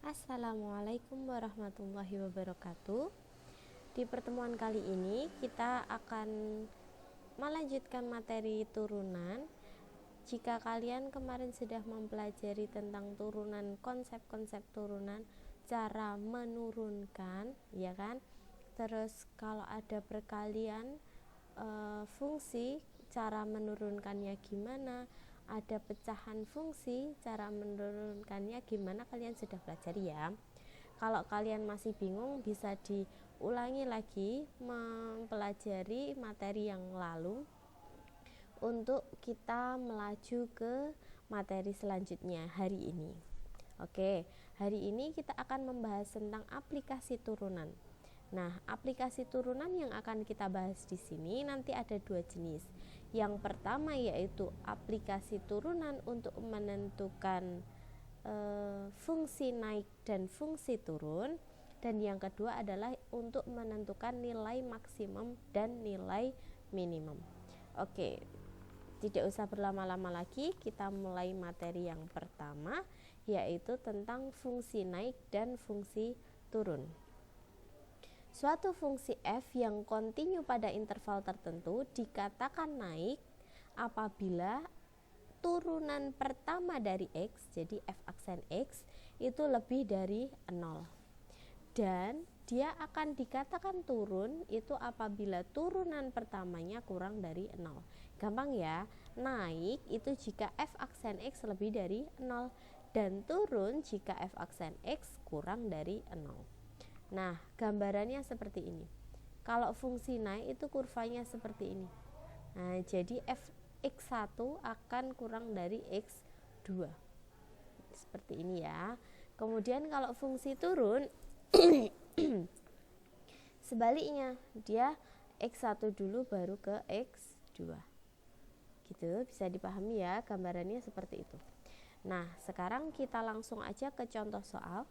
Assalamualaikum warahmatullahi wabarakatuh. Di pertemuan kali ini kita akan melanjutkan materi turunan. Jika kalian kemarin sudah mempelajari tentang turunan, konsep-konsep turunan, cara menurunkan, ya kan? Terus kalau ada perkalian fungsi, cara menurunkannya gimana? Ada pecahan fungsi, cara menurunkannya gimana, kalian sudah pelajari ya. Kalau kalian masih bingung, bisa diulangi lagi mempelajari materi yang lalu untuk kita melaju ke materi selanjutnya hari ini. Oke, hari ini kita akan membahas tentang aplikasi turunan. Nah, aplikasi turunan yang akan kita bahas di sini nanti ada dua jenis. Yang pertama yaitu aplikasi turunan untuk menentukan fungsi naik dan fungsi turun, dan yang kedua adalah untuk menentukan nilai maksimum dan nilai minimum. Oke, tidak usah berlama-lama lagi, kita mulai materi yang pertama yaitu tentang fungsi naik dan fungsi turun. Suatu fungsi f yang kontinu pada interval tertentu dikatakan naik apabila turunan pertama dari x, jadi f aksen x, itu lebih dari 0. Dan dia akan dikatakan turun itu apabila turunan pertamanya kurang dari 0. Gampang ya, naik itu jika f aksen x lebih dari 0, dan turun jika f aksen x kurang dari 0. Nah, gambarannya seperti ini. Kalau fungsi naik itu kurvanya seperti ini. Nah, jadi fx1 akan kurang dari x2. Seperti ini ya. Kemudian kalau fungsi turun sebaliknya, dia x1 dulu baru ke x2. Gitu, bisa dipahami ya, gambarannya seperti itu. Nah, sekarang kita langsung aja ke contoh soal.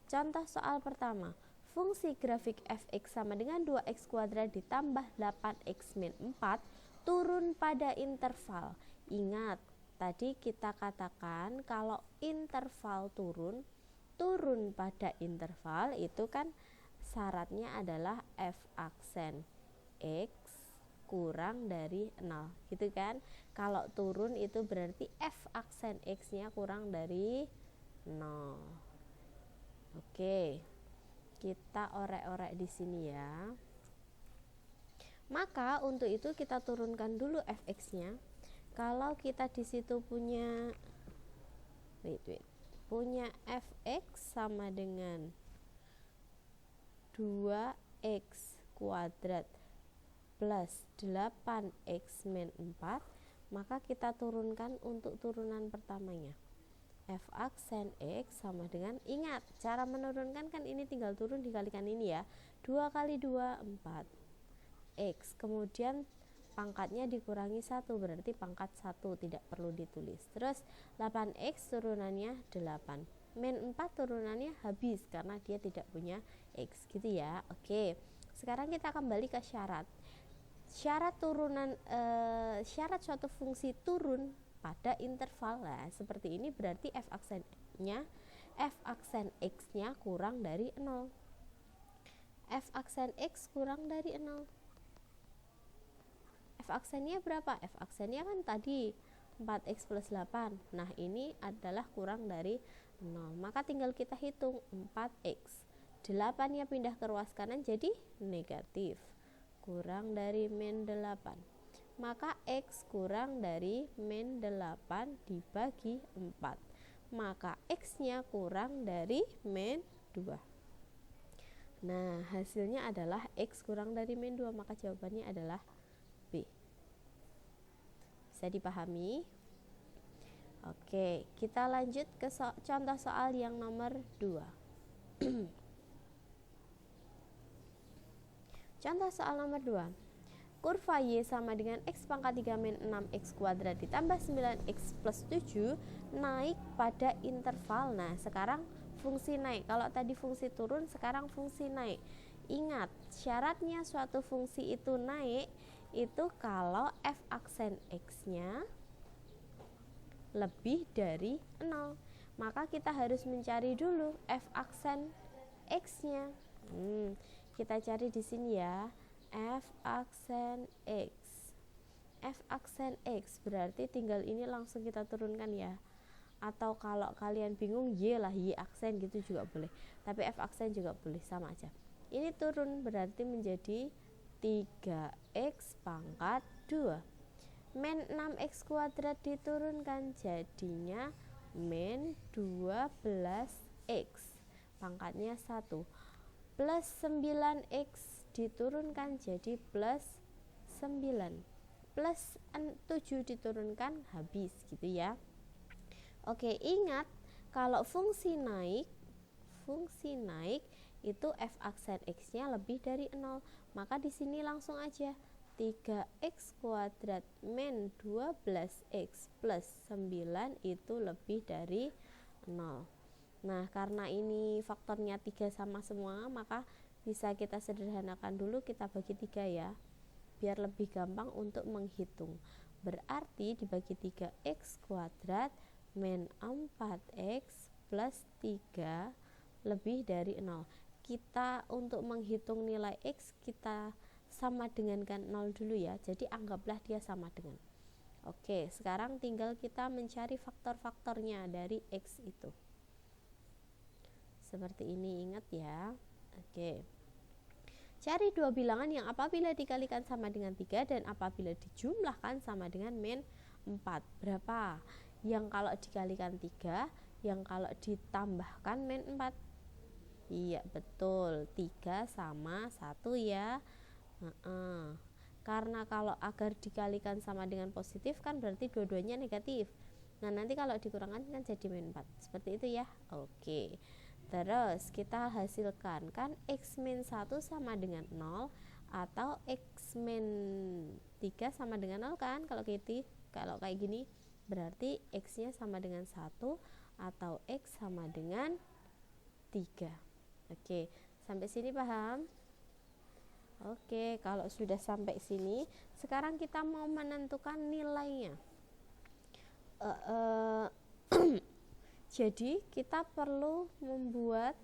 Contoh soal pertama, fungsi grafik fx sama dengan 2x kuadrat ditambah 8x min 4 turun pada interval. Ingat, tadi kita katakan kalau interval turun pada interval itu kan syaratnya adalah f aksen x kurang dari 0, gitu kan. Kalau turun itu berarti f aksen x-nya kurang dari 0. Oke, kita orek-orek di sini ya. Maka untuk itu kita turunkan dulu fx-nya. Kalau kita di situ punya punya fx sama dengan 2x kuadrat plus 8x min 4, maka kita turunkan untuk turunan pertamanya. F aksen x sama dengan, ingat cara menurunkan kan ini tinggal turun dikalikan ini ya, 2 kali 2 4 x, kemudian pangkatnya dikurangi 1 berarti pangkat 1, tidak perlu ditulis. Terus 8x turunannya 8, min 4 turunannya habis karena dia tidak punya x, gitu ya. Oke, sekarang kita kembali ke syarat turunan, syarat suatu fungsi turun pada interval. Nah, seperti ini berarti f aksen x-nya kurang dari 0. F aksen x kurang dari 0. F aksennya berapa? F aksennya kan tadi 4x plus 8. Nah, ini adalah kurang dari 0. Maka tinggal kita hitung 4x. 8-nya pindah ke ruas kanan jadi negatif. Kurang dari min 8. Maka x kurang dari min 8 dibagi 4. Maka x-nya kurang dari min 2. Nah, hasilnya adalah x kurang dari min 2, maka jawabannya adalah B. Bisa dipahami? Oke, kita lanjut ke contoh soal yang nomor 2. Contoh soal nomor 2. Kurva y sama dengan x pangkat 3 min 6x kuadrat ditambah 9x plus 7 naik pada interval. Nah, sekarang fungsi naik. Kalau tadi fungsi turun, sekarang fungsi naik. Ingat, syaratnya suatu fungsi itu naik itu kalau f aksen x-nya lebih dari 0. maka kita harus mencari dulu f aksen x-nya. Kita cari di sini ya, f aksen x. F aksen x berarti tinggal ini langsung kita turunkan ya. Atau kalau kalian bingung, y lah, y aksen gitu juga boleh. Tapi f aksen juga boleh, sama aja. Ini turun berarti menjadi 3x pangkat 2. Min 6x kuadrat diturunkan jadinya min 12x pangkatnya 1. Plus 9x diturunkan jadi plus 9. Plus 7 diturunkan habis gitu ya. Oke, ingat kalau fungsi naik itu f aksen x-nya lebih dari 0, maka di sini langsung aja 3x kuadrat min 12x plus 9 itu lebih dari 0. Nah, karena ini faktornya 3 sama semua, maka bisa kita sederhanakan dulu, kita bagi 3 ya, biar lebih gampang untuk menghitung. Berarti dibagi 3x kuadrat min 4x plus 3 lebih dari 0. Kita untuk menghitung nilai x, kita sama dengankan 0 dulu ya, jadi anggaplah dia sama dengan. Oke, sekarang tinggal kita mencari faktor-faktornya dari x itu. Seperti ini, ingat ya. Oke. Cari dua bilangan yang apabila dikalikan sama dengan 3 dan apabila dijumlahkan sama dengan min 4. Berapa? Yang kalau dikalikan 3, yang kalau ditambahkan min 4. Iya, betul. 3 sama 1 ya. Karena kalau agar dikalikan sama dengan positif kan berarti dua-duanya negatif. Nah, nanti kalau dikurangkan kan jadi min 4. Seperti itu ya. Oke. Terus kita hasilkan kan x min 1 sama dengan 0 atau x min 3 sama dengan 0 kan. Kalau kayak gini berarti x-nya sama dengan 1 atau x sama dengan 3. Oke, sampai sini paham? Oke, kalau sudah sampai sini, sekarang kita mau menentukan nilainya. Jadi kita perlu membuat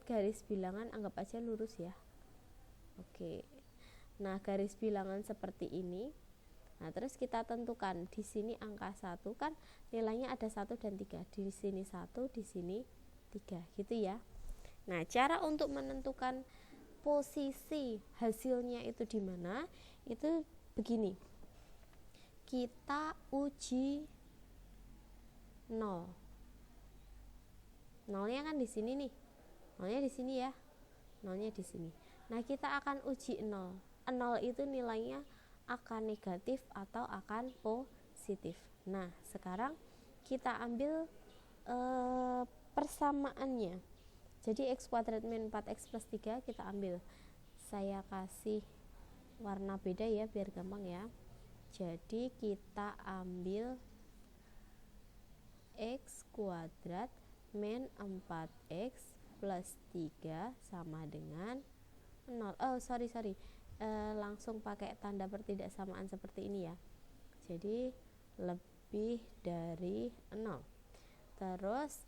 garis bilangan, anggap aja lurus ya. Oke. Nah, garis bilangan seperti ini. Nah, terus kita tentukan di sini angka 1 kan nilainya ada 1 dan 3. Di sini 1, di sini 3 gitu ya. Nah, cara untuk menentukan posisi hasilnya itu di mana? Itu begini. Kita uji 0. 0-nya kan di sini nih. 0-nya di sini ya. 0-nya di sini. Nah, kita akan uji 0. 0 itu nilainya akan negatif atau akan positif. Nah, sekarang kita ambil persamaannya. Jadi x kuadrat min 4x plus 3 kita ambil. Saya kasih warna beda ya biar gampang ya. Jadi kita ambil x kuadrat min 4x plus 3 sama dengan 0. Langsung pakai tanda pertidaksamaan seperti ini ya. Jadi lebih dari 0. Terus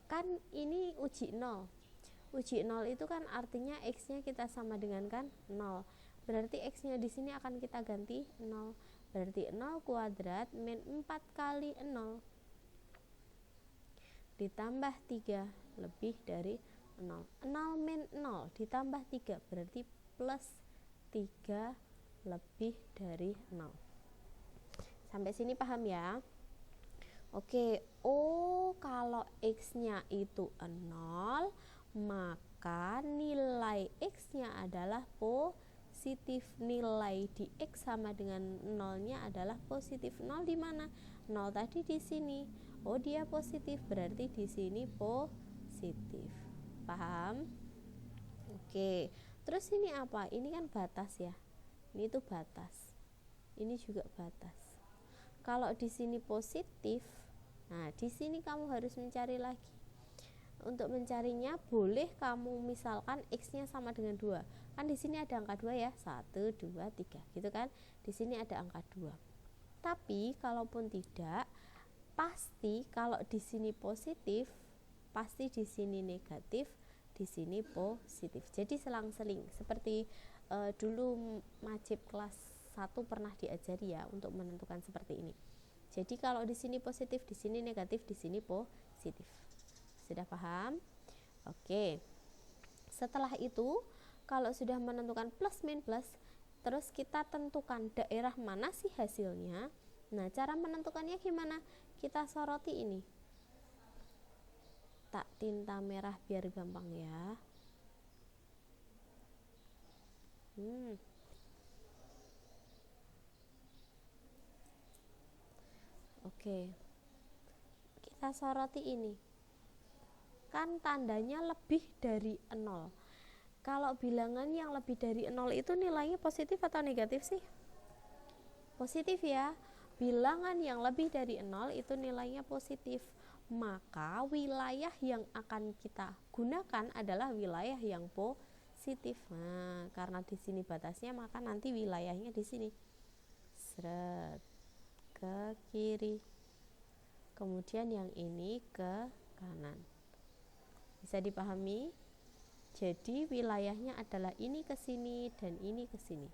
kan ini uji 0. Uji 0 itu kan artinya x-nya kita sama dengan kan 0. Berarti x-nya di sini akan kita ganti 0. Berarti 0 kuadrat min 4 kali 0 ditambah 3 lebih dari 0. 0 min 0 ditambah 3 berarti plus 3 lebih dari 0. Sampai sini paham ya? Oke, kalau x-nya itu 0, maka nilai x-nya adalah positif. Nilai di x sama dengan 0-nya adalah positif. 0 di mana? 0 tadi di sini. Dia positif, berarti di sini positif. Paham? Oke. Terus ini apa? Ini kan batas ya. Ini tuh batas. Ini juga batas. Kalau di sini positif, nah di sini kamu harus mencari lagi. Untuk mencarinya boleh kamu misalkan x-nya sama dengan 2. Kan di sini ada angka 2 ya. 1, 2, 3 gitu kan. Di sini ada angka 2. Tapi kalaupun tidak, pasti kalau di sini positif, pasti di sini negatif, di sini positif. Jadi selang-seling seperti dulu majib kelas 1 pernah diajari ya untuk menentukan seperti ini. Jadi kalau di sini positif, di sini negatif, di sini positif. Sudah paham? Oke. Setelah itu, kalau sudah menentukan plus min plus, terus kita tentukan daerah mana sih hasilnya. Nah, cara menentukannya gimana? Kita soroti ini. Tak tinta merah biar gampang ya. Oke. Kita soroti ini. Kan tandanya lebih dari 0. Kalau bilangan yang lebih dari 0 itu nilainya positif atau negatif sih? Positif ya. Bilangan yang lebih dari 0 itu nilainya positif. Maka wilayah yang akan kita gunakan adalah wilayah yang positif. Nah, karena di sini batasnya, maka nanti wilayahnya di sini. Seret ke kiri. Kemudian yang ini ke kanan. Bisa dipahami? Jadi wilayahnya adalah ini ke sini dan ini ke sini.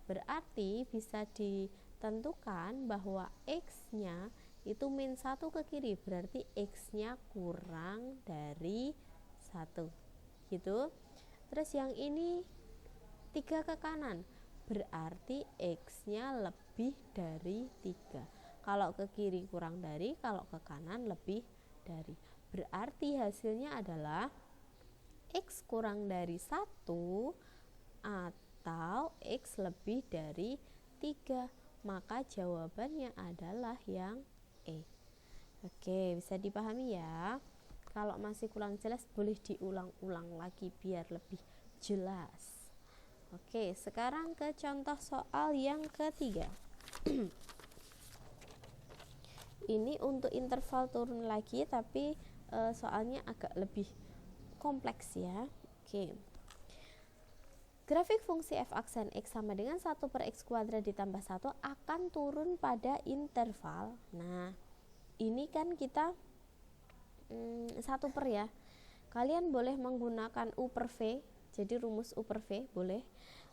Berarti bisa ditentukan bahwa X-nya itu min 1 ke kiri, berarti X-nya kurang dari 1. Gitu. Terus yang ini 3 ke kanan, berarti X-nya lebih dari 3. Kalau ke kiri kurang dari, kalau ke kanan lebih dari. Berarti hasilnya adalah X kurang dari 1 atau X lebih dari 3. Maka jawabannya adalah yang E. Oke, bisa dipahami ya. Kalau masih kurang jelas boleh diulang-ulang lagi biar lebih jelas. Oke, sekarang ke contoh soal yang ketiga. Ini untuk interval turun lagi, tapi soalnya agak lebih kompleks ya. Oke. Grafik fungsi f aksen x sama dengan 1 per x kuadrat ditambah 1 akan turun pada interval. Nah, ini kan kita 1 per ya. Kalian boleh menggunakan U per V, jadi rumus U per V boleh,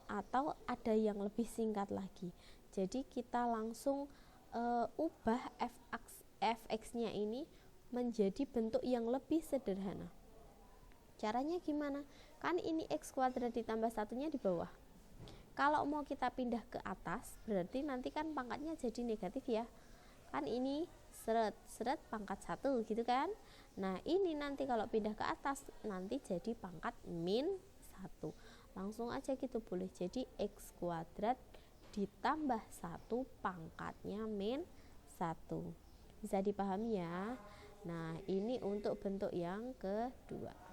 atau ada yang lebih singkat lagi. Jadi kita langsung ubah fx-nya ini menjadi bentuk yang lebih sederhana. Caranya gimana? Kan ini x kuadrat ditambah 1-nya di bawah. Kalau mau kita pindah ke atas, berarti nanti kan pangkatnya jadi negatif ya. Kan ini seret pangkat 1 gitu kan. Nah, ini nanti kalau pindah ke atas nanti jadi pangkat min 1. Langsung aja gitu boleh. Jadi x kuadrat ditambah 1 pangkatnya min 1. Bisa dipahami ya. Nah, ini untuk bentuk yang kedua.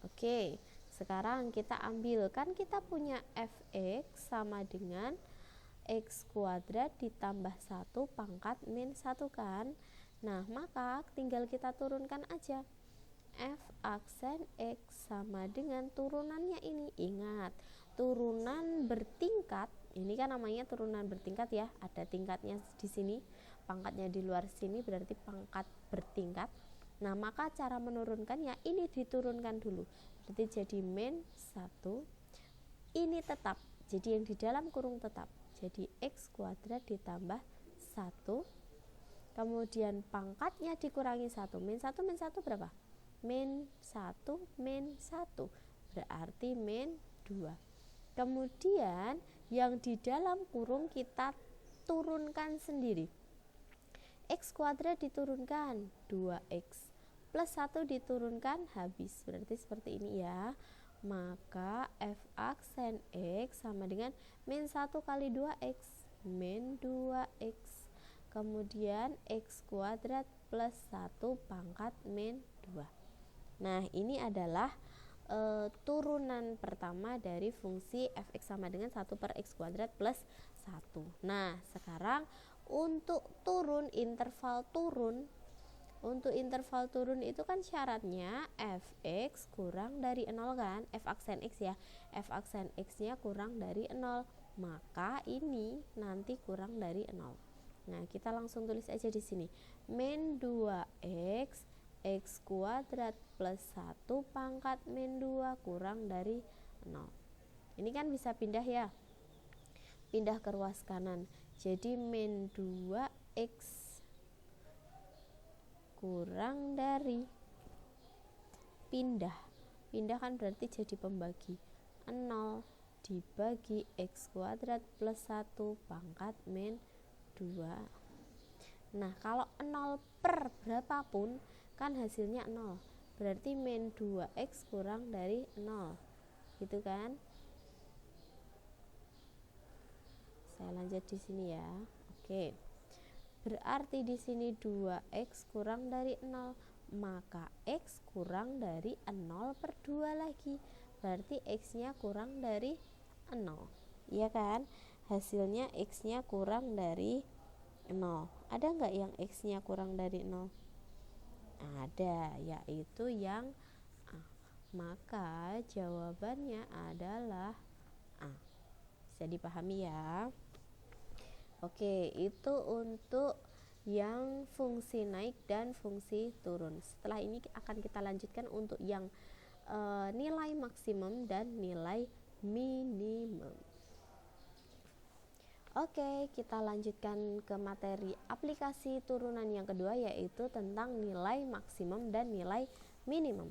Oke, sekarang kita ambil, kan kita punya fx sama dengan x kuadrat ditambah 1 pangkat min 1 kan. Nah, maka tinggal kita turunkan aja. F aksen x sama dengan turunannya ini. Ingat, turunan bertingkat. Ini kan namanya turunan bertingkat ya. Ada tingkatnya di sini, pangkatnya di luar sini, berarti pangkat bertingkat. Nah, maka cara menurunkannya ini diturunkan dulu. Berarti jadi min 1. Ini tetap. Jadi yang di dalam kurung tetap. Jadi x kuadrat ditambah 1. Kemudian pangkatnya dikurangi 1. Min 1 berapa? Min 1 min 1. Berarti min 2. Kemudian yang di dalam kurung kita turunkan sendiri. X kuadrat diturunkan 2x plus 1 diturunkan habis. Berarti seperti ini ya. Maka f aksen x sama dengan min 1 kali 2x min 2x. Kemudian x kuadrat plus 1 pangkat min 2. Nah, ini adalah turunan pertama dari fungsi fx sama dengan 1 per x kuadrat plus 1. Nah, sekarang untuk interval turun itu kan syaratnya fx kurang dari 0 kan, f aksen x ya, f aksen x nya kurang dari 0. maka ini nanti kurang dari 0. Nah, kita langsung tulis aja di sini. Min 2x, x kuadrat plus 1 pangkat min 2 kurang dari 0. Ini kan bisa pindah ya. Pindah ke ruas kanan. Jadi min 2x kurang dari, pindah kan berarti jadi pembagi, 0 dibagi x kuadrat plus 1 pangkat min 2. Nah, kalau 0 per berapapun kan hasilnya 0, berarti min 2x kurang dari 0, gitu kan. Saya lanjut di sini ya. Oke, berarti di sini 2x kurang dari 0, maka x kurang dari 0 per 2 lagi, berarti x nya kurang dari 0, iya kan. Hasilnya x nya kurang dari 0. Ada nggak yang x nya kurang dari 0? Ada, yaitu yang A. Maka jawabannya adalah A. Bisa dipahami ya. Oke, itu untuk yang fungsi naik dan fungsi turun. Setelah ini akan kita lanjutkan untuk yang nilai maksimum dan nilai minimum. Oke, kita lanjutkan ke materi aplikasi turunan yang kedua, yaitu tentang nilai maksimum dan nilai minimum.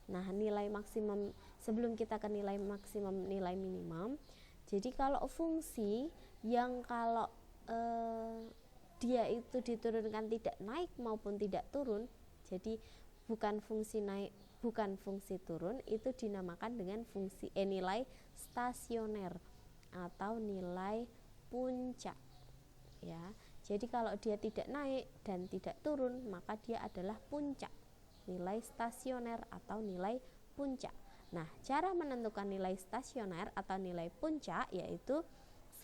Nah, nilai maksimum, sebelum kita ke nilai maksimum, nilai minimum, jadi kalau fungsi yang kalau dia itu diturunkan tidak naik maupun tidak turun, jadi bukan fungsi naik, bukan fungsi turun, itu dinamakan dengan fungsi nilai stasioner atau nilai puncak ya. Jadi kalau dia tidak naik dan tidak turun, maka dia adalah puncak, nilai stasioner atau nilai puncak. Nah, cara menentukan nilai stasioner atau nilai puncak yaitu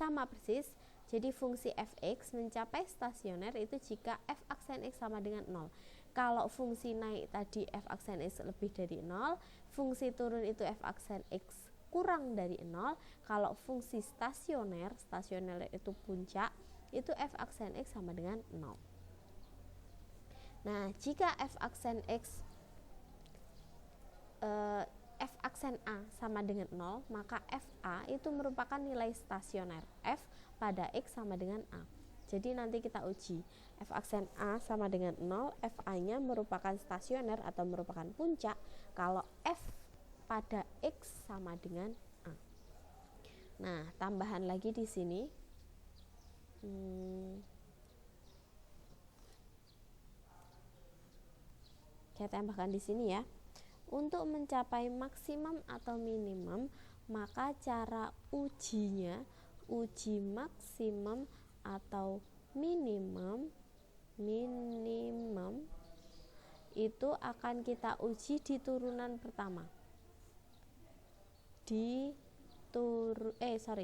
sama persis. Jadi fungsi fx mencapai stasioner itu jika f aksen x sama dengan 0. Kalau fungsi naik tadi f aksen x lebih dari 0, fungsi turun itu f aksen x kurang dari 0. Kalau fungsi stasioner itu puncak, itu f aksen x sama dengan 0. Nah, jika f aksen x f aksen A sama dengan 0, maka FA itu merupakan nilai stasioner F pada X sama dengan A. Jadi nanti kita uji f aksen A sama dengan 0, FA nya merupakan stasioner atau merupakan puncak kalau F pada X sama dengan A. Nah, tambahan lagi di sini, saya tambahkan di sini ya. Untuk mencapai maksimum atau minimum, maka cara ujinya, uji maksimum atau minimum itu akan kita uji di turunan pertama.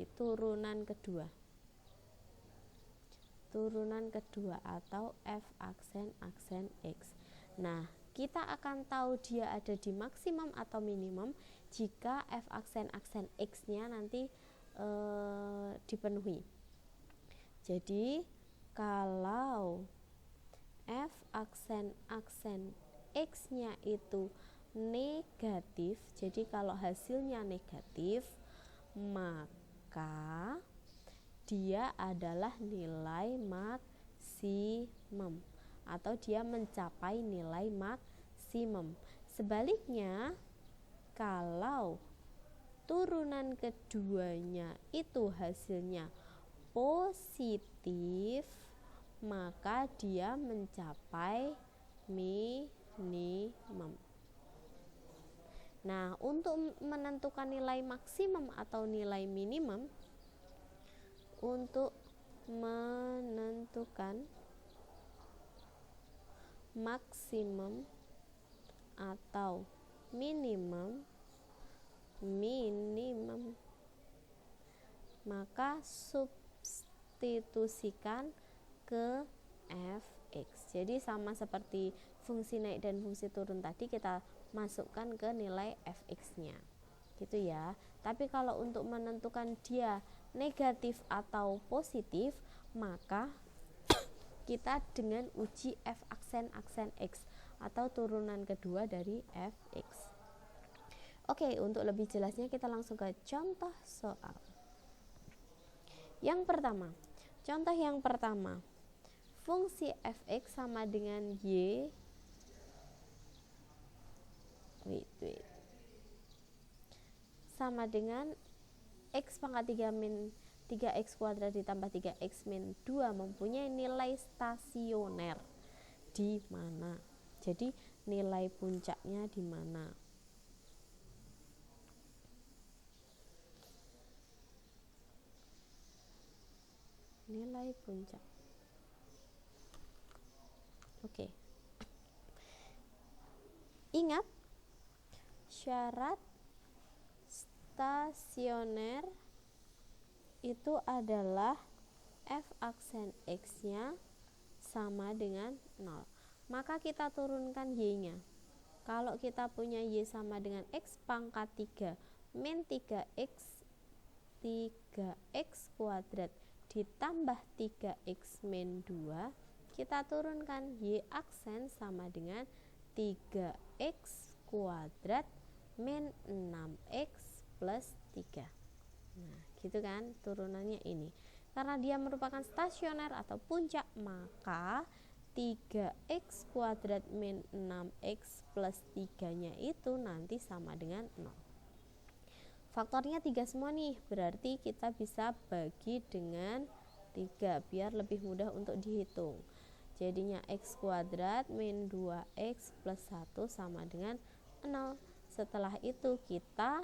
Turunan kedua. Turunan kedua atau f aksen X. Nah, kita akan tahu dia ada di maksimum atau minimum jika f aksen X-nya nanti dipenuhi. Jadi kalau f aksen X-nya itu negatif, jadi kalau hasilnya negatif, maka dia adalah nilai maksimum atau dia mencapai nilai maksimum. Sebaliknya, kalau turunan keduanya itu hasilnya positif, maka dia mencapai minimum. Nah, untuk menentukan nilai maksimum atau nilai minimum, untuk menentukan maksimum atau minimum, maka substitusikan ke fx. Jadi sama seperti fungsi naik dan fungsi turun tadi, kita masukkan ke nilai fx-nya, gitu ya. Tapi kalau untuk menentukan dia negatif atau positif, maka kita dengan uji f aksen x atau turunan kedua dari fx. Oke, untuk lebih jelasnya kita langsung ke contoh soal. Yang pertama, contoh yang pertama, fungsi fx sama dengan y sama dengan x pangkat 3 min 3x kuadrat ditambah 3x min 2 mempunyai nilai stasioner di mana? Jadi nilai puncaknya di mana? Nilai puncak. Oke. Ingat syarat stasioner itu adalah f aksen x-nya sama dengan 0. Maka kita turunkan y-nya. Kalau kita punya y sama dengan x pangkat 3 min 3x kuadrat ditambah 3x min 2, kita turunkan y aksen sama dengan 3x kuadrat min 6x plus 3. Nah, gitu kan turunannya ini. Karena dia merupakan stasioner atau puncak, maka 3x kuadrat min 6x plus 3-nya itu nanti sama dengan 0. Faktornya 3 semua nih, berarti kita bisa bagi dengan 3 biar lebih mudah untuk dihitung. Jadinya x kuadrat min 2x plus 1 sama dengan 0. Setelah itu kita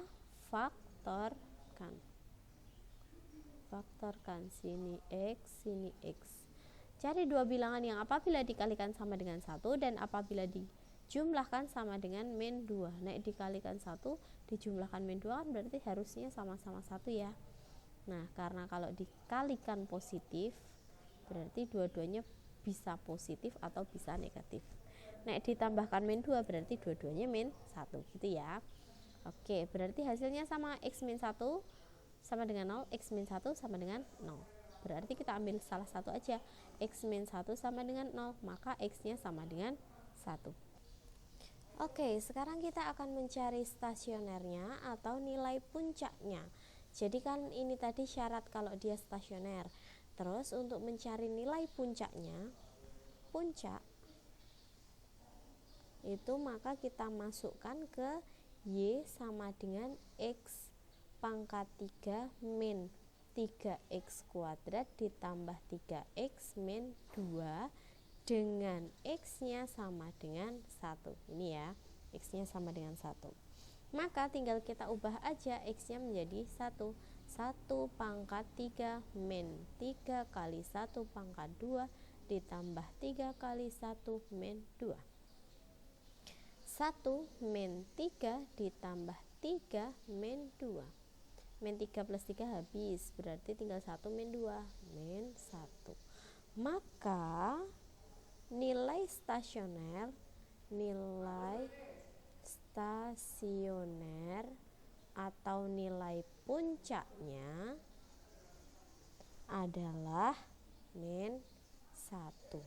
faktorkan sini x. Cari dua bilangan yang apabila dikalikan sama dengan 1 dan apabila dijumlahkan sama dengan min 2. Nah, dikalikan 1 dijumlahkan min 2 kan berarti harusnya sama-sama 1 ya. Nah, karena kalau dikalikan positif berarti dua-duanya bisa positif atau bisa negatif. Nah, ditambahkan min 2 berarti dua-duanya min 1 gitu ya. Oke, berarti hasilnya sama x min 1 sama dengan 0, x min 1 sama dengan 0. Berarti kita ambil salah satu aja, x min 1 sama dengan 0, maka x-nya sama dengan 1. Oke, sekarang kita akan mencari stasionernya atau nilai puncaknya. Jadi kan ini tadi syarat kalau dia stasioner. Terus untuk mencari nilai puncaknya, puncak itu maka kita masukkan ke y sama dengan x pangkat 3 min 3x kuadrat ditambah 3x min 2 dengan x-nya sama dengan 1. Ini ya, x-nya sama dengan 1. Maka tinggal kita ubah aja x-nya menjadi 1. 1 pangkat 3 min 3 kali 1 pangkat 2 ditambah 3 kali 1 min 2. 1 min 3 ditambah 3 min 2. Min 3 plus 3 habis, berarti tinggal 1 min 2, min 1. Maka nilai stasioner atau nilai puncaknya adalah min 1.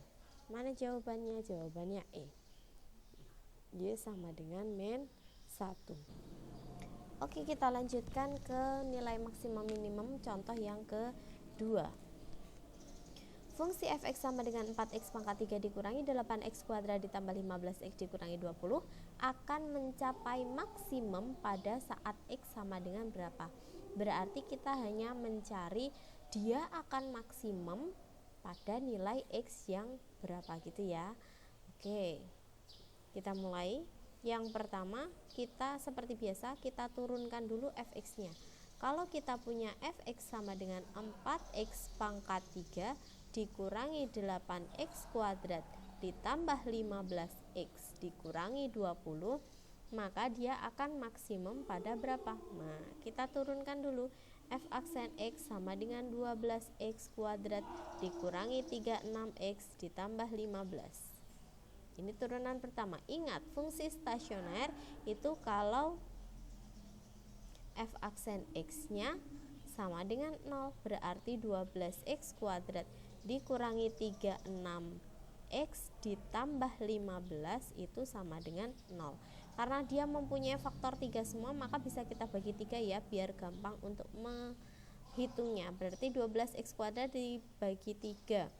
Mana jawabannya? Jawabannya E. Y sama dengan min 1. Oke, kita lanjutkan ke nilai maksimum minimum contoh yang kedua. Fungsi fx sama dengan 4x pangkat 3 dikurangi 8x kuadrat ditambah 15x dikurangi 20 akan mencapai maksimum pada saat x sama dengan berapa? Berarti kita hanya mencari dia akan maksimum pada nilai x yang berapa gitu ya. Oke, kita mulai. Yang pertama, kita seperti biasa kita turunkan dulu fx-nya. Kalau kita punya fx sama dengan 4x pangkat 3 dikurangi 8x kuadrat ditambah 15x dikurangi 20, maka dia akan maksimum pada berapa? Nah, kita turunkan dulu. F aksen x sama dengan 12x kuadrat dikurangi 36x ditambah 15. Ini turunan pertama. Ingat, fungsi stasioner itu kalau f aksen x-nya sama dengan 0. Berarti 12x kuadrat dikurangi 36x ditambah 15 itu sama dengan 0. Karena dia mempunyai faktor 3 semua, maka bisa kita bagi 3 ya, biar gampang untuk menghitungnya. Berarti 12x kuadrat dibagi 3,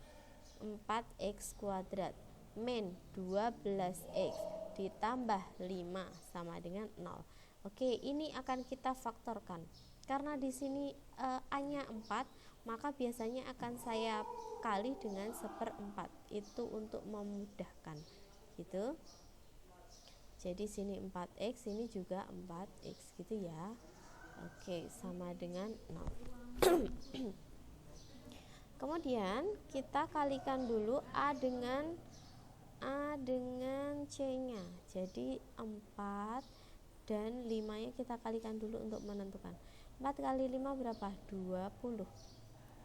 4x kuadrat min 12x ditambah 5 sama dengan 0. Oke, ini akan kita faktorkan. Karena di sini A-nya 4, maka biasanya akan saya kali dengan 1/4. Itu untuk memudahkan. Gitu. Jadi sini 4x, ini juga 4x gitu ya. Oke, sama dengan 0. Kemudian kita kalikan dulu A dengan C-nya. Jadi 4 dan 5-nya kita kalikan dulu untuk menentukan. 4 kali 5 berapa? 20.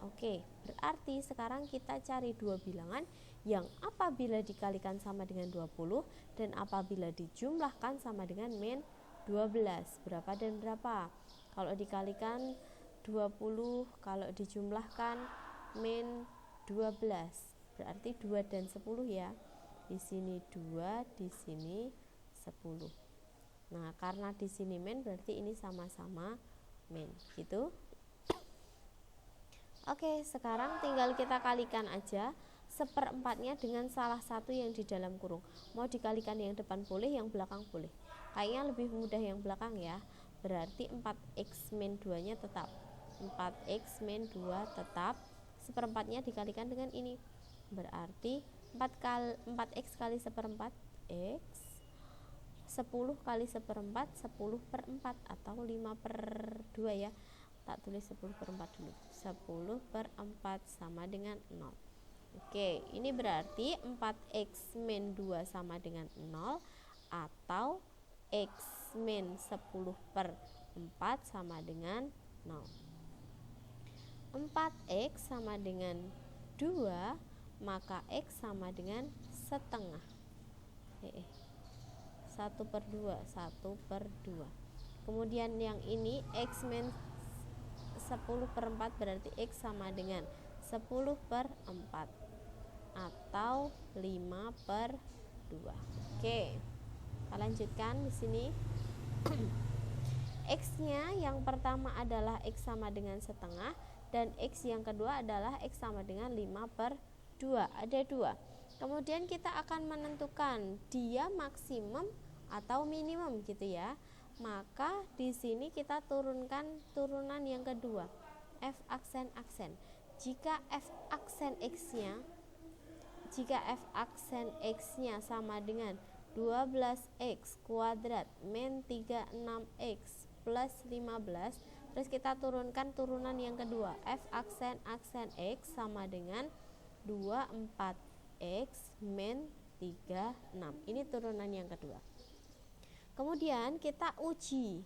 Oke, berarti sekarang kita cari dua bilangan yang apabila dikalikan sama dengan 20 dan apabila dijumlahkan sama dengan min 12. Berapa dan berapa? Kalau dikalikan 20, kalau dijumlahkan min 12. Berarti 2 dan 10 ya. Di sini 2, di sini 10. Nah, karena di sini min berarti ini sama-sama min, gitu. Oke, sekarang tinggal kita kalikan aja 1/4-nya dengan salah satu yang di dalam kurung. Mau dikalikan yang depan boleh, yang belakang boleh. Kayaknya lebih mudah yang belakang ya. Berarti 4x min 2-nya tetap. 4x min 2 tetap. 1/4-nya dikalikan dengan ini. Berarti 4x kali 1/4 x, 10 kali 1/4 10/4 atau 5/2 ya. Tak tulis 10/4 dulu. 10/4 sama dengan 0. Oke, ini berarti 4x min 2 sama dengan 0 atau x min 10/4 sama dengan 0. 4x sama dengan 2, maka x sama dengan setengah. 1/2, 1/2. Kemudian yang ini x min 10/4 berarti x sama dengan 10/4 atau 5/2. Oke, kita lanjutkan di sini. X-nya yang pertama adalah x sama dengan setengah dan x yang kedua adalah x sama dengan 5/2. Ada 2. Kemudian kita akan menentukan dia maksimum atau minimum gitu ya. Maka di sini kita turunkan turunan yang kedua, f aksen. Jika f aksen x-nya sama dengan 12x kuadrat min 36x plus 15, terus kita turunkan turunan yang kedua, f aksen x sama dengan 24x min 36. Ini turunan yang kedua. Kemudian kita uji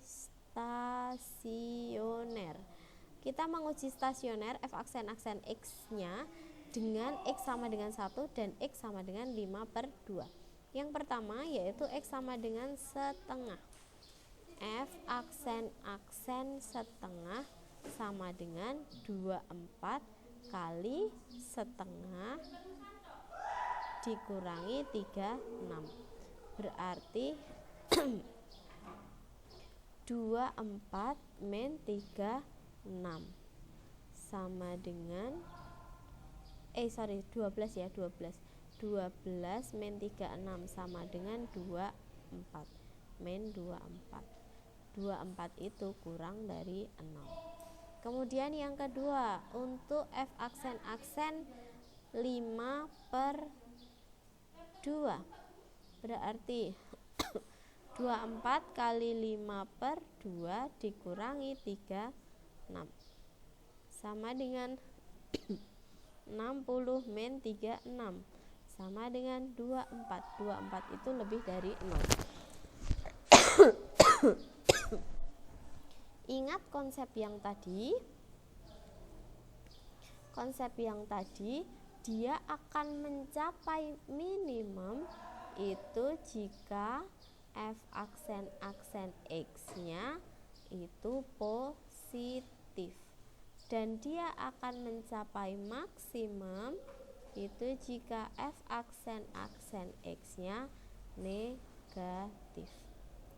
stasioner. Kita menguji stasioner f aksen x-nya dengan x sama dengan 1 dan x sama dengan 5/2. Yang pertama yaitu x sama dengan setengah. F aksen setengah sama dengan 24 kali setengah dikurangi 36. Berarti 24 min 36 sama dengan 12 ya, 12 min 36 sama dengan 24 min 24. 24 itu kurang dari 0. Kemudian yang kedua, untuk f aksen 5/2 berarti 24 kali 5/2 dikurangi 36 sama dengan 60 min 36 sama dengan 24. 24 itu lebih dari 0. Ingat konsep yang tadi, dia akan mencapai minimum itu jika f aksen x-nya itu positif, dan dia akan mencapai maksimum itu jika f aksen x-nya negatif.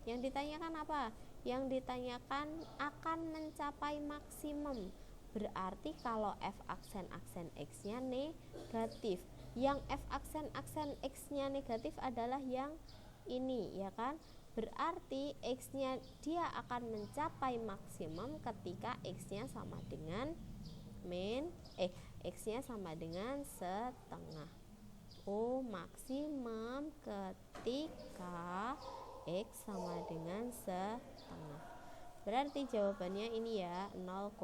Yang ditanyakan apa? Yang ditanyakan akan mencapai maksimum. Berarti kalau f aksen x-nya negatif, yang f aksen x-nya negatif adalah yang ini, ya kan? Berarti x-nya dia akan mencapai maksimum ketika x-nya sama dengan x-nya sama dengan setengah. Maksimum ketika x sama dengan setengah. Berarti jawabannya ini ya 0,2.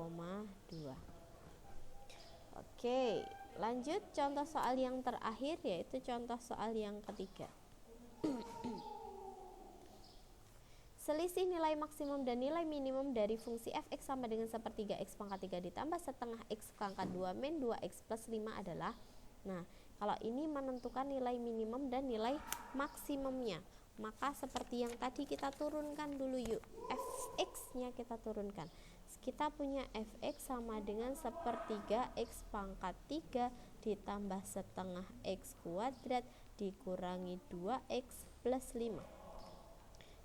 Oke, lanjut contoh soal yang terakhir, yaitu contoh soal yang ketiga. Selisih nilai maksimum dan nilai minimum dari fungsi f(x) sama dengan 1/3 x pangkat 3 ditambah setengah x pangkat 2 min 2x plus 5 adalah. Nah, kalau ini menentukan nilai minimum dan nilai maksimumnya, maka seperti yang tadi kita turunkan dulu yuk, f(x)-nya kita turunkan. Kita punya f(x) sama dengan 1/3 x pangkat 3 ditambah setengah x kuadrat dikurangi 2x plus 5.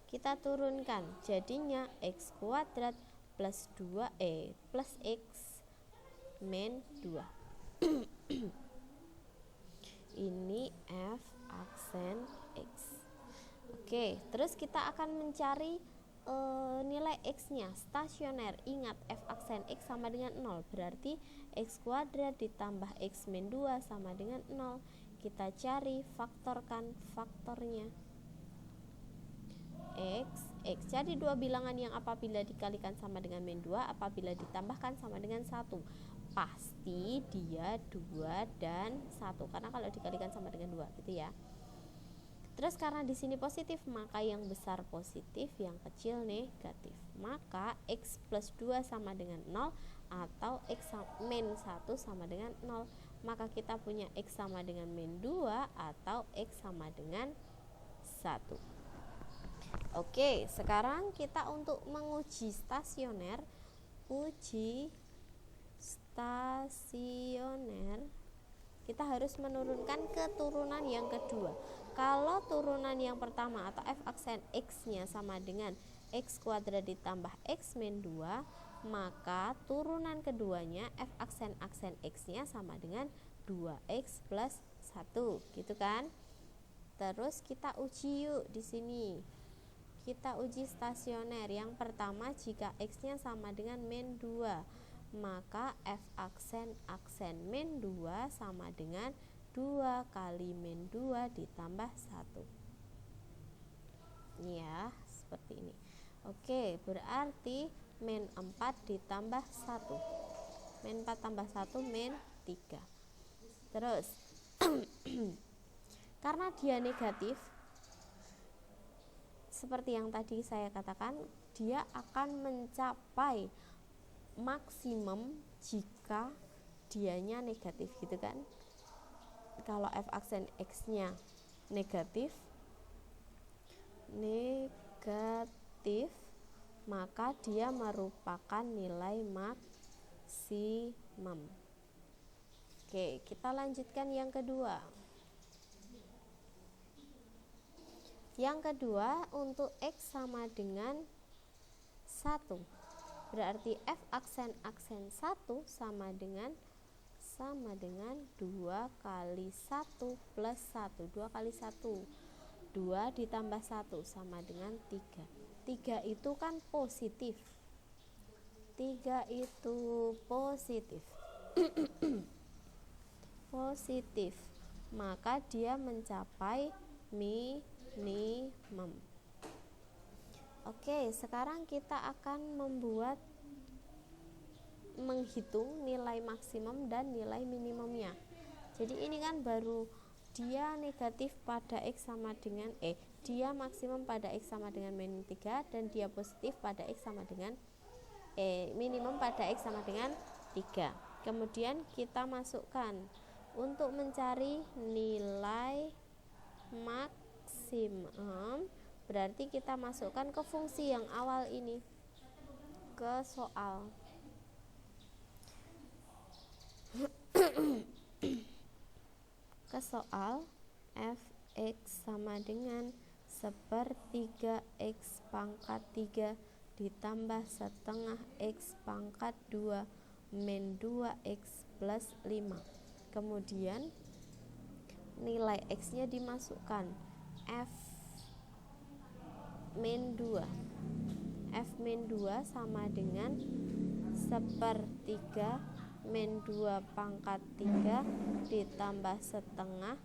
Kita turunkan, jadinya x kuadrat plus 2 plus x min 2. Ini f aksen x. Oke, terus kita akan mencari nilai x-nya stasioner. Ingat, f aksen x sama dengan 0, berarti x kuadrat ditambah x min 2 sama dengan 0. Kita cari, faktorkan faktornya x. Jadi dua bilangan yang apabila dikalikan sama dengan min 2, apabila ditambahkan sama dengan 1. Pasti dia 2 dan 1, karena kalau dikalikan sama dengan 2 gitu ya. Terus karena di sini positif, maka yang besar positif, yang kecil negatif. Maka x plus 2 sama dengan 0 atau x min 1 sama dengan 0. Maka kita punya x sama dengan min 2 atau x sama dengan 1. Oke, sekarang kita untuk menguji stasioner, kita harus menurunkan keturunan yang kedua. Kalau turunan yang pertama atau f aksen x-nya sama dengan x kuadrat ditambah x min 2, maka turunan keduanya f aksen x-nya sama dengan 2x plus 1, gitu kan? Terus kita uji yuk di sini. Kita uji stasioner. Yang pertama, jika x-nya sama dengan min 2, maka f aksen min 2 sama dengan 2 kali min 2 ditambah 1. Ini ya, seperti ini. Oke, berarti min 4 ditambah 1. Min 4 tambah 1 min 3. Terus karena dia negatif, seperti yang tadi saya katakan, dia akan mencapai maksimum jika dianya negatif, gitu kan? Kalau f aksen x-nya negatif, maka dia merupakan nilai maksimum. Oke, kita lanjutkan yang kedua. Yang kedua, untuk x sama dengan 1, berarti f aksen 1 sama dengan 2 kali 1 plus 1. 2 kali 1, 2 ditambah 1 sama dengan 3. 3 itu kan positif. 3 itu positif. Positif. Maka dia mencapai minimum. Oke, sekarang kita akan menghitung nilai maksimum dan nilai minimumnya. Jadi ini kan baru dia negatif pada x sama dengan dia maksimum pada x sama dengan min 3, dan dia positif pada x sama dengan minimum pada x sama dengan 3. Kemudian kita masukkan untuk mencari nilai maksimum, berarti kita masukkan ke fungsi yang awal ini. ke soal. Ke soal fx sama dengan sepertiga x pangkat 3 ditambah setengah x pangkat 2 min 2x plus 5. Kemudian nilai x nya dimasukkan, f min 2 sama dengan sepertiga min 2 pangkat 3 ditambah setengah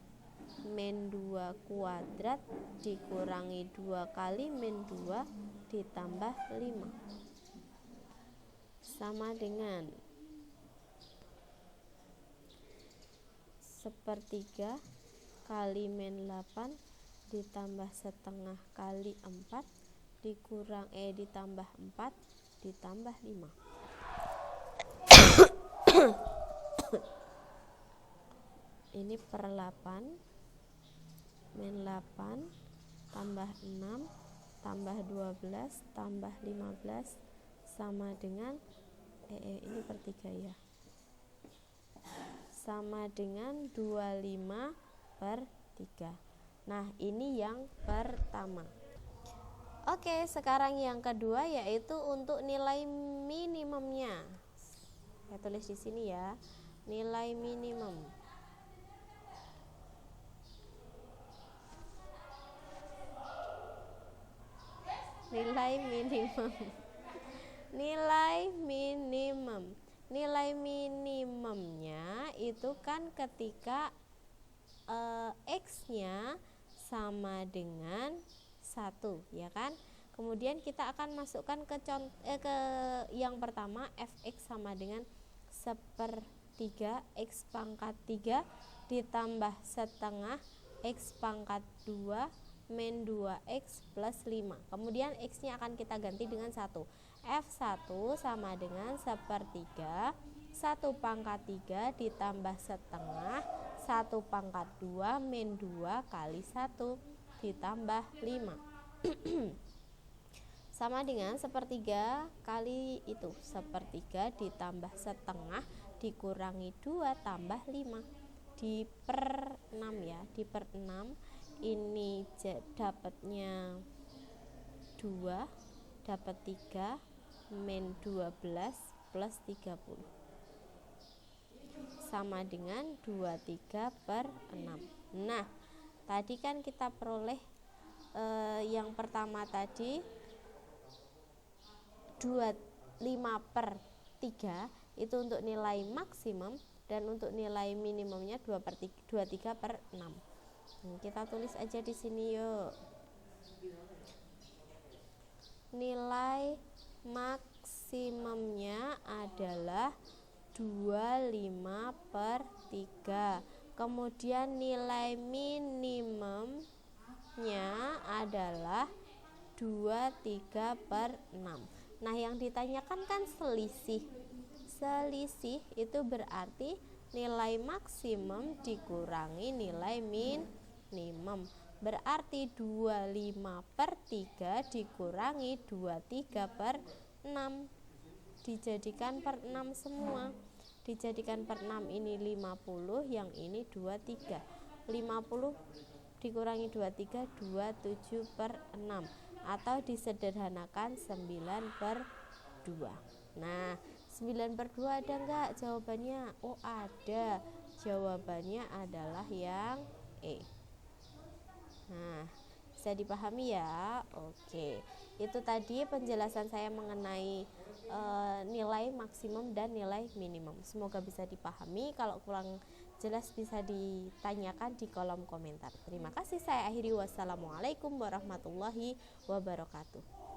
min 2 kuadrat dikurangi 2 kali min 2 ditambah 5 sama dengan sepertiga kali min 8 ditambah setengah kali 4 ditambah 4 ditambah 5. Ini per 8 min 8 tambah 6 tambah 12 tambah 15 sama dengan ini per 3 ya, sama dengan 25 per 3. Nah, ini yang pertama. Oke, sekarang yang kedua yaitu untuk nilai minimumnya. Saya tulis di sini ya, nilai minimum. Nilai minimum. Nilai minimum. Nilai minimumnya itu kan ketika x-nya sama dengan 1, ya kan? Kemudian kita akan masukkan ke yang pertama, fx sama dengan sepertiga x pangkat 3 ditambah setengah x pangkat 2 min 2x plus 5. Kemudian x-nya akan kita ganti dengan 1. F1 sama dengan sepertiga 1 pangkat 3 ditambah setengah 1 pangkat 2 min 2 kali 1 ditambah 5 sama dengan sepertiga kali itu, sepertiga ditambah setengah dikurangi 2 tambah 5 di per 6 ya, di per 6 ini dapatnya 2 dapat 3 min 12 plus 30 sama dengan 23 per 6. Nah, tadi kan kita peroleh yang pertama tadi 25 per 3 itu untuk nilai maksimum, dan untuk nilai minimumnya 23 per 6. Kita tulis aja di sini yuk. Nilai maksimumnya adalah 25 per 3. Kemudian nilai minimumnya adalah 23 per 6. Nah, yang ditanyakan kan selisih. Selisih itu berarti nilai maksimum dikurangi nilai minimum. Berarti 25 per 3 dikurangi 23 per 6. Dijadikan per 6 semua. Dijadikan per 6 ini 50, yang ini 23. 50 dikurangi 23, 27 per 6. Atau disederhanakan 9 per 2. Nah, 9 per 2 ada enggak jawabannya? Oh, ada. Jawabannya adalah yang E. Nah, bisa dipahami ya? Oke. Itu tadi penjelasan saya mengenai nilai maksimum dan nilai minimum. Semoga bisa dipahami. Kalau kurang jelas bisa ditanyakan di kolom komentar. Terima kasih, saya akhiri. Wassalamualaikum warahmatullahi wabarakatuh.